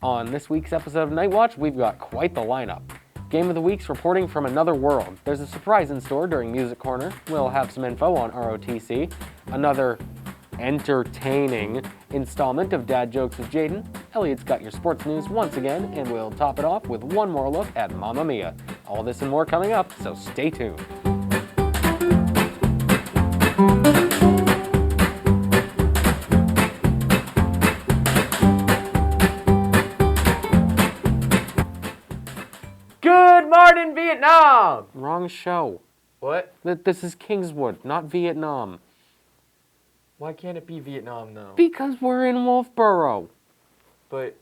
On this week's episode of Night Watch, we've got quite the lineup. Game of the Week's reporting from another world. There's a surprise in store during Music Corner. We'll have some info on ROTC. Another entertaining installment of Dad Jokes with Jaden. Elliot's got your sports news once again, and we'll top it off with one more look at Mamma Mia. All this and more coming up, so stay tuned. Good morning, Vietnam! Wrong show. What? This is Kingswood, not Vietnam. Why can't it be Vietnam though? Because we're in Wolfboro. But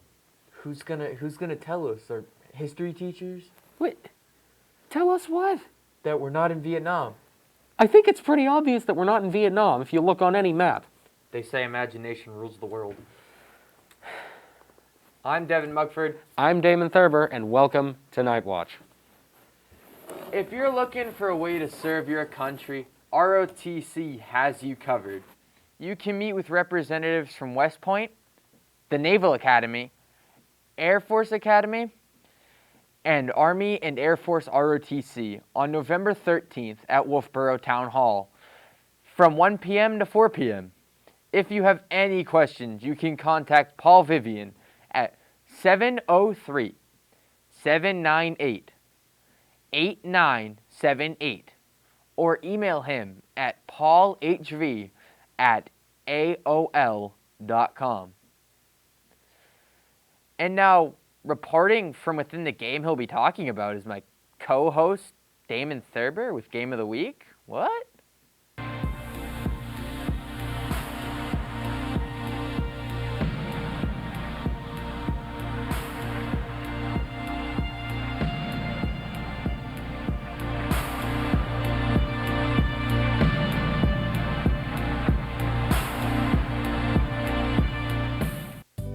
who's gonna tell us? Our history teachers? Wait, tell us what? That we're not in Vietnam. I think it's pretty obvious that we're not in Vietnam if you look on any map. They say imagination rules the world. I'm Devin Mugford. I'm Damon Thurber, and welcome to Night Watch. If you're looking for a way to serve your country, ROTC has you covered. You can meet with representatives from West Point, the Naval Academy, Air Force Academy, and Army and Air Force ROTC on November 13th at Wolfboro Town Hall from 1 p.m. to 4 p.m. If you have any questions, you can contact Paul Vivian at 703-798-8978 or email him at paulhv@aol.com. And now, reporting from within the game he'll be talking about is my co-host, Damon Thurber, with Game of the Week. What?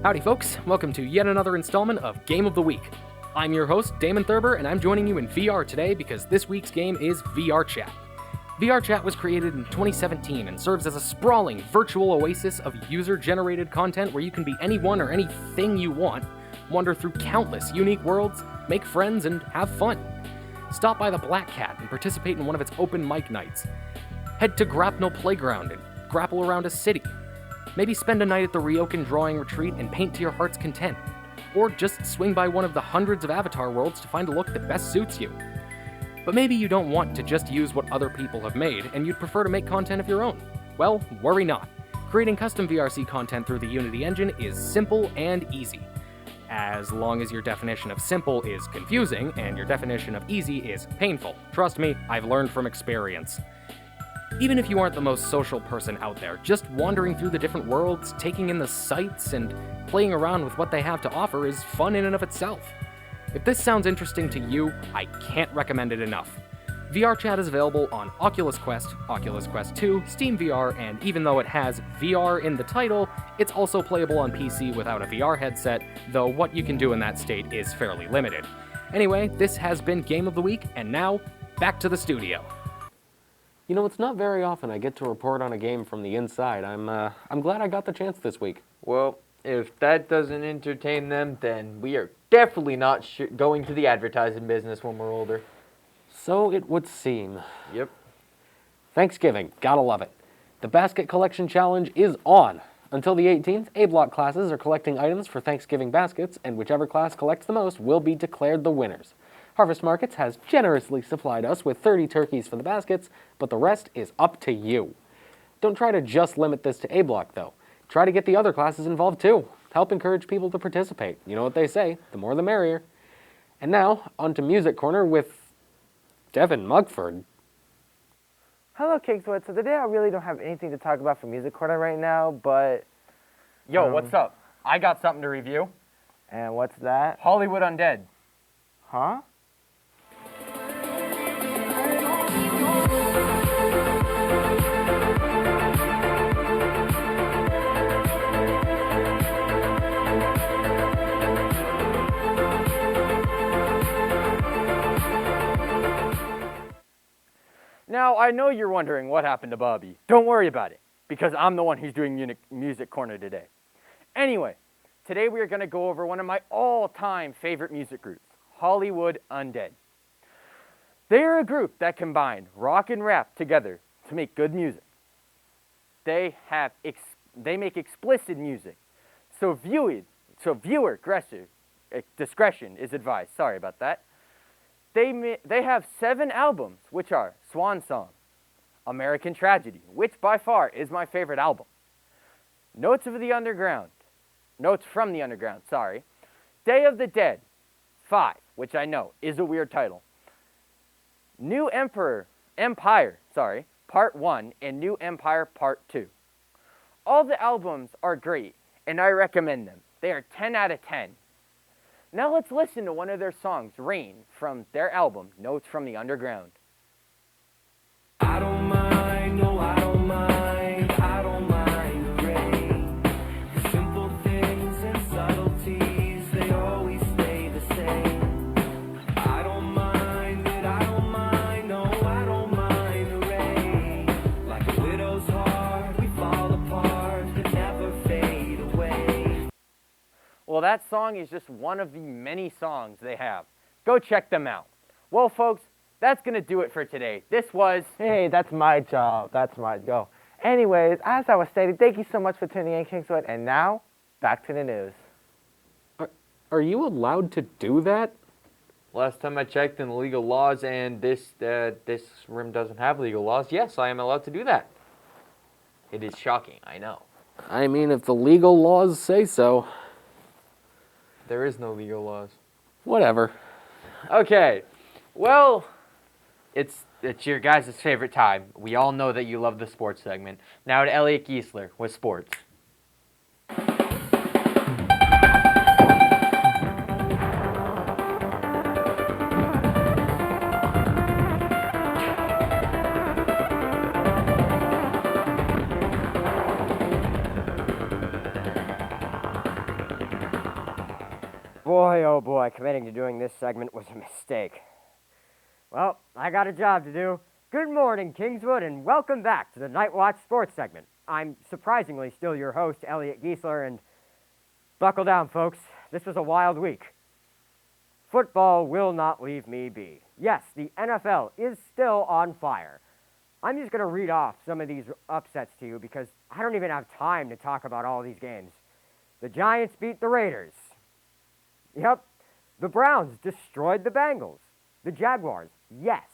Howdy folks, welcome to yet another installment of Game of the Week. I'm your host, Damon Thurber, and I'm joining you in VR today because this week's game is VR Chat. VR Chat was created in 2017 and serves as a sprawling virtual oasis of user-generated content where you can be anyone or anything you want, wander through countless unique worlds, make friends, and have fun. Stop by the Black Cat and participate in one of its open mic nights. Head to Grapnel Playground and grapple around a city. Maybe spend a night at the Ryokan Drawing Retreat and paint to your heart's content. Or just swing by one of the hundreds of Avatar worlds to find a look that best suits you. But maybe you don't want to just use what other people have made and you'd prefer to make content of your own. Well, worry not. Creating custom VRC content through the Unity engine is simple and easy. As long as your definition of simple is confusing and your definition of easy is painful. Trust me, I've learned from experience. Even if you aren't the most social person out there, just wandering through the different worlds, taking in the sights, and playing around with what they have to offer is fun in and of itself. If this sounds interesting to you, I can't recommend it enough. VR Chat is available on Oculus Quest, Oculus Quest 2, Steam VR, and even though it has VR in the title, it's also playable on PC without a VR headset, though what you can do in that state is fairly limited. Anyway, this has been Game of the Week, and now, back to the studio. You know, it's not very often I get to report on a game from the inside. I'm glad I got the chance this week. Well, if that doesn't entertain them, then we are definitely not going to the advertising business when we're older. So it would seem. Yep. Thanksgiving, gotta love it. The Basket Collection Challenge is on. Until the 18th, A-Block classes are collecting items for Thanksgiving baskets, and whichever class collects the most will be declared the winners. Harvest Markets has generously supplied us with 30 turkeys for the baskets, but the rest is up to you. Don't try to just limit this to A-Block, though. Try to get the other classes involved, too. Help encourage people to participate. You know what they say, the more the merrier. And now, on to Music Corner with Devin Mugford. Hello, Kingswood. So today I really don't have anything to talk about for Music Corner right now, but... Yo, what's up? I got something to review. And what's that? Hollywood Undead. Huh? Now, I know you're wondering what happened to Bobby. Don't worry about it, because I'm the one who's doing Music Corner today. Anyway, today we are going to go over one of my all-time favorite music groups, Hollywood Undead. They are a group that combined rock and rap together to make good music. They make explicit music, so viewer discretion is advised. Sorry about that. They have 7 albums, which are Swan Song, American Tragedy, which by far is my favorite album, Notes from the Underground, sorry, Day of the Dead, 5, which I know is a weird title, New Empire, Part 1, and New Empire Part 2. All the albums are great, and I recommend them. They are 10 out of 10. Now let's listen to one of their songs, Rain, from their album, Notes from the Underground. I don't mind, no, I don't mind the rain. The simple things and subtleties, they always stay the same. I don't mind it, I don't mind, no, I don't mind the rain. Like a widow's heart, we fall apart, but never fade away. Well, that song is just one of the many songs they have. Go check them out. Well, folks, that's going to do it for today. This was... Hey, that's my job. That's my go. Anyways, as I was stating, thank you so much for tuning in, Kingswood. And now, back to the news. Are you allowed to do that? Last time I checked in the legal laws, and this room doesn't have legal laws, yes, I am allowed to do that. It is shocking, I know. I mean, if the legal laws say so. There is no legal laws. Whatever. Okay, well, it's your guys' favorite time. We all know that you love the sports segment. Now to Elliot Giesler with sports. Boy, oh boy, committing to doing this segment was a mistake. Well, I got a job to do. Good morning, Kingswood, and welcome back to the Night Watch Sports segment. I'm surprisingly still your host, Elliot Giesler, and buckle down, folks. This was a wild week. Football will not leave me be. Yes, the NFL is still on fire. I'm just going to read off some of these upsets to you because I don't even have time to talk about all these games. The Giants beat the Raiders. Yep, the Browns destroyed the Bengals. The Jaguars, yes,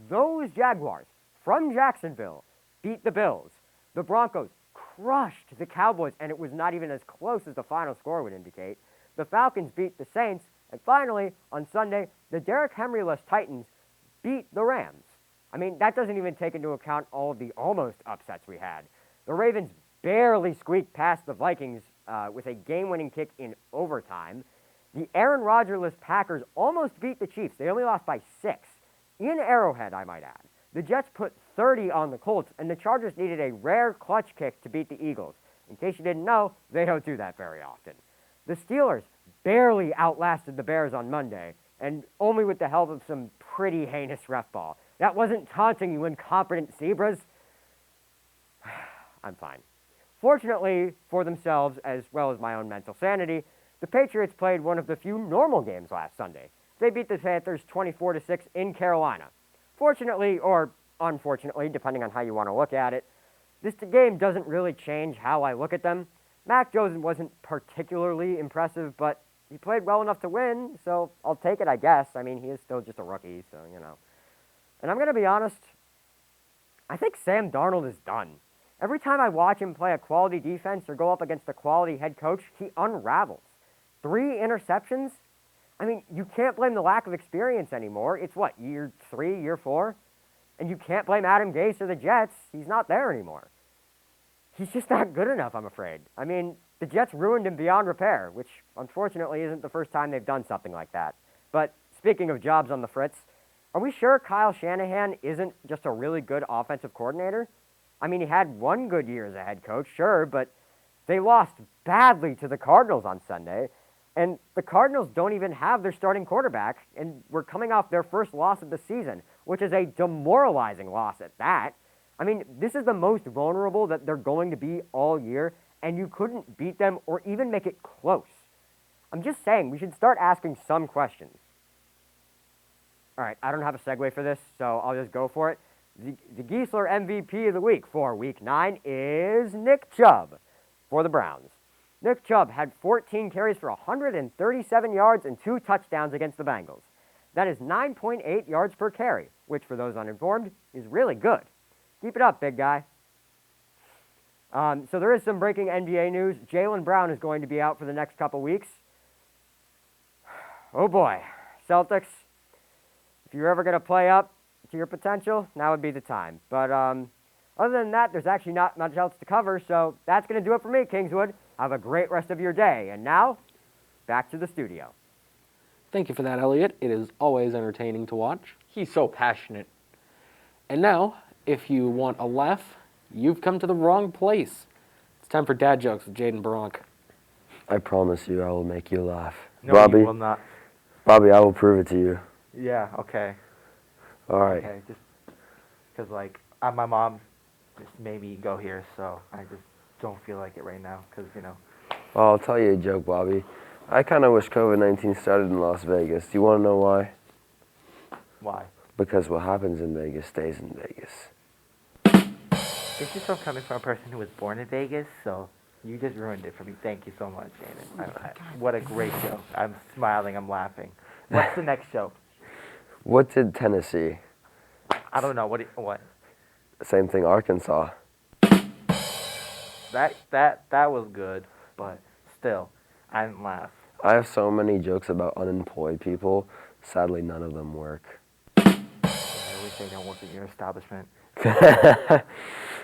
those Jaguars from Jacksonville beat the Bills. The Broncos crushed the Cowboys, and it was not even as close as the final score would indicate. The Falcons beat the Saints. And finally, on Sunday, the Derrick Henry-less Titans beat the Rams. I mean, that doesn't even take into account all of the almost upsets we had. The Ravens barely squeaked past the Vikings with a game-winning kick in overtime. The Aaron Rodgers-less Packers almost beat the Chiefs. They only lost by 6. In Arrowhead, I might add. The Jets put 30 on the Colts, and the Chargers needed a rare clutch kick to beat the Eagles. In case you didn't know, they don't do that very often. The Steelers barely outlasted the Bears on Monday, and only with the help of some pretty heinous ref ball. That wasn't taunting, you incompetent zebras. I'm fine. Fortunately for themselves, as well as my own mental sanity, the Patriots played one of the few normal games last Sunday. They beat the Panthers 24-6 in Carolina. Fortunately, or unfortunately, depending on how you want to look at it, this game doesn't really change how I look at them. Mac Jones wasn't particularly impressive, but he played well enough to win, so I'll take it, I guess. I mean, he is still just a rookie, so, you know. And I'm going to be honest, I think Sam Darnold is done. Every time I watch him play a quality defense or go up against a quality head coach, he unravels. 3 interceptions? I mean, you can't blame the lack of experience anymore. It's what, year 3, year 4? And you can't blame Adam Gase or the Jets. He's not there anymore. He's just not good enough, I'm afraid. I mean, the Jets ruined him beyond repair, which unfortunately isn't the first time they've done something like that. But speaking of jobs on the fritz, are we sure Kyle Shanahan isn't just a really good offensive coordinator? I mean, he had 1 good year as a head coach, sure, but they lost badly to the Cardinals on Sunday. And the Cardinals don't even have their starting quarterback, and we're coming off their first loss of the season, which is a demoralizing loss at that. I mean, this is the most vulnerable that they're going to be all year, and you couldn't beat them or even make it close. I'm just saying, we should start asking some questions. All right, I don't have a segue for this, so I'll just go for it. The Geisler MVP of the week for Week 9 is Nick Chubb for the Browns. Nick Chubb had 14 carries for 137 yards and 2 touchdowns against the Bengals. That is 9.8 yards per carry, which for those uninformed is really good. Keep it up, big guy. So there is some breaking NBA news. Jaylen Brown is going to be out for the next couple weeks. Oh boy, Celtics, if you're ever going to play up to your potential, now would be the time. But other than that, there's actually not much else to cover, so that's going to do it for me, Kingswood. Have a great rest of your day. And now, back to the studio. Thank you for that, Elliot. It is always entertaining to watch. He's so passionate. And now, if you want a laugh, you've come to the wrong place. It's time for dad jokes with Jaden Baronk. I promise you I will make you laugh. No, Bobby, you will not. Bobby, I will prove it to you. Yeah, okay. All right. Okay, just because, like, my mom just made me go here, so I just don't feel like it right now because, you know. Well, I'll tell you a joke, Bobby. I kind of wish COVID-19 started in Las Vegas. Do you want to know why? Why? Because what happens in Vegas stays in Vegas. This is from coming from a person who was born in Vegas, so you just ruined it for me. Thank you so much, Jaden. What a great joke. I'm smiling, I'm laughing. What's the next joke? What did Tennessee? I don't know. What? Same thing, Arkansas. That was good, but still, I didn't laugh. I have so many jokes about unemployed people. Sadly, none of them work. I wish they don't work at your establishment. Yeah,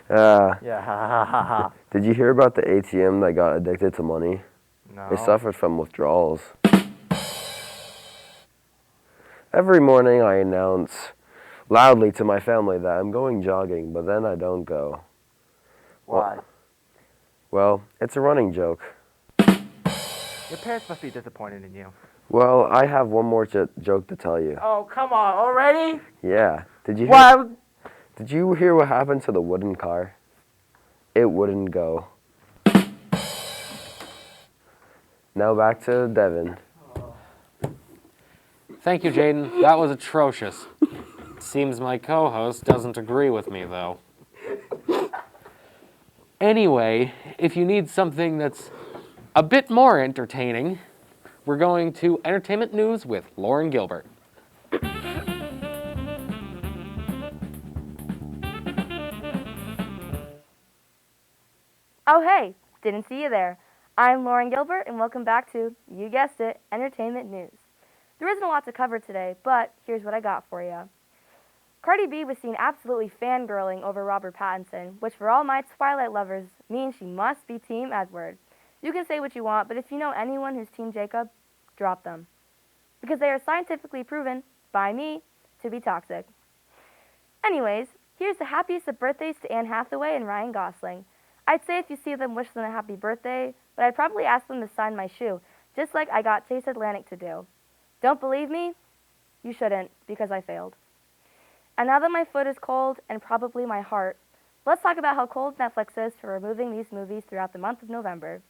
ha ha ha ha. Did you hear about the ATM that got addicted to money? No. They suffered from withdrawals. Every morning I announce loudly to my family that I'm going jogging, but then I don't go. Why? Well, it's a running joke. Your parents must be disappointed in you. Well, I have one more joke to tell you. Oh, come on, already? Yeah. Did you hear what happened to the wooden car? It wouldn't go. Now back to Devin. Thank you, Jaden. That was atrocious. Seems my co-host doesn't agree with me, though. Anyway, if you need something that's a bit more entertaining, we're going to entertainment news with Lauren Gilbert. Oh hey, didn't see you there. I'm Lauren Gilbert and welcome back to, you guessed it, Entertainment News. There isn't a lot to cover today, but here's what I got for you. Cardi B was seen absolutely fangirling over Robert Pattinson, which for all my Twilight lovers means she must be Team Edward. You can say what you want, but if you know anyone who's Team Jacob, drop them. Because they are scientifically proven, by me, to be toxic. Anyways, here's the happiest of birthdays to Anne Hathaway and Ryan Gosling. I'd say if you see them, wish them a happy birthday, but I'd probably ask them to sign my shoe, just like I got Chase Atlantic to do. Don't believe me? You shouldn't, because I failed. And now that my foot is cold, and probably my heart, let's talk about how cold Netflix is for removing these movies throughout the month of November.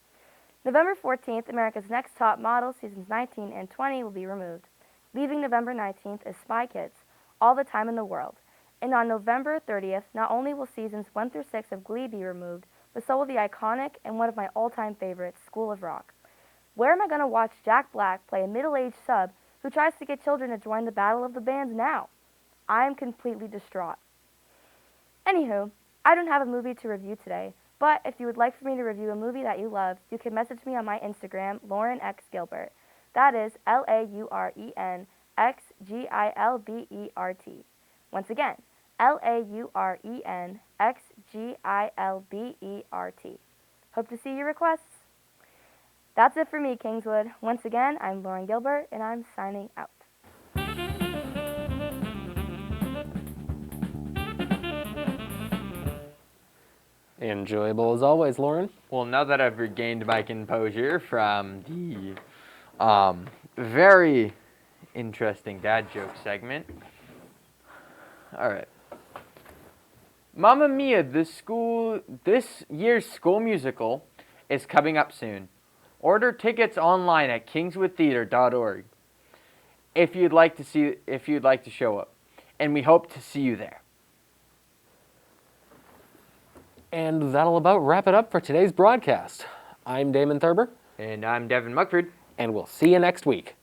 November 14th, America's Next Top Model, Seasons 19 and 20 will be removed, leaving November 19th as Spy Kids, All the Time in the World. And on November 30th, not only will Seasons 1 through 6 of Glee be removed, but so will the iconic and one of my all-time favorites, School of Rock. Where am I going to watch Jack Black play a middle-aged sub who tries to get children to join the Battle of the Bands now? I am completely distraught. Anywho, I don't have a movie to review today, but if you would like for me to review a movie that you love, you can message me on my Instagram, Lauren X Gilbert. That is LaurenXGilbert. Once again, LaurenXGilbert. Hope to see your requests. That's it for me, Kingswood. Once again, I'm Lauren Gilbert, and I'm signing out. Enjoyable as always, Lauren. Well, now that I've regained my composure from the very interesting dad joke segment. All right. Mamma Mia, this year's school musical is coming up soon. Order tickets online at kingswoodtheater.org if you'd like to show up, and we hope to see you there. And that'll about wrap it up for today's broadcast. I'm Damon Thurber, And I'm Devin Muckford. and we'll see you next week.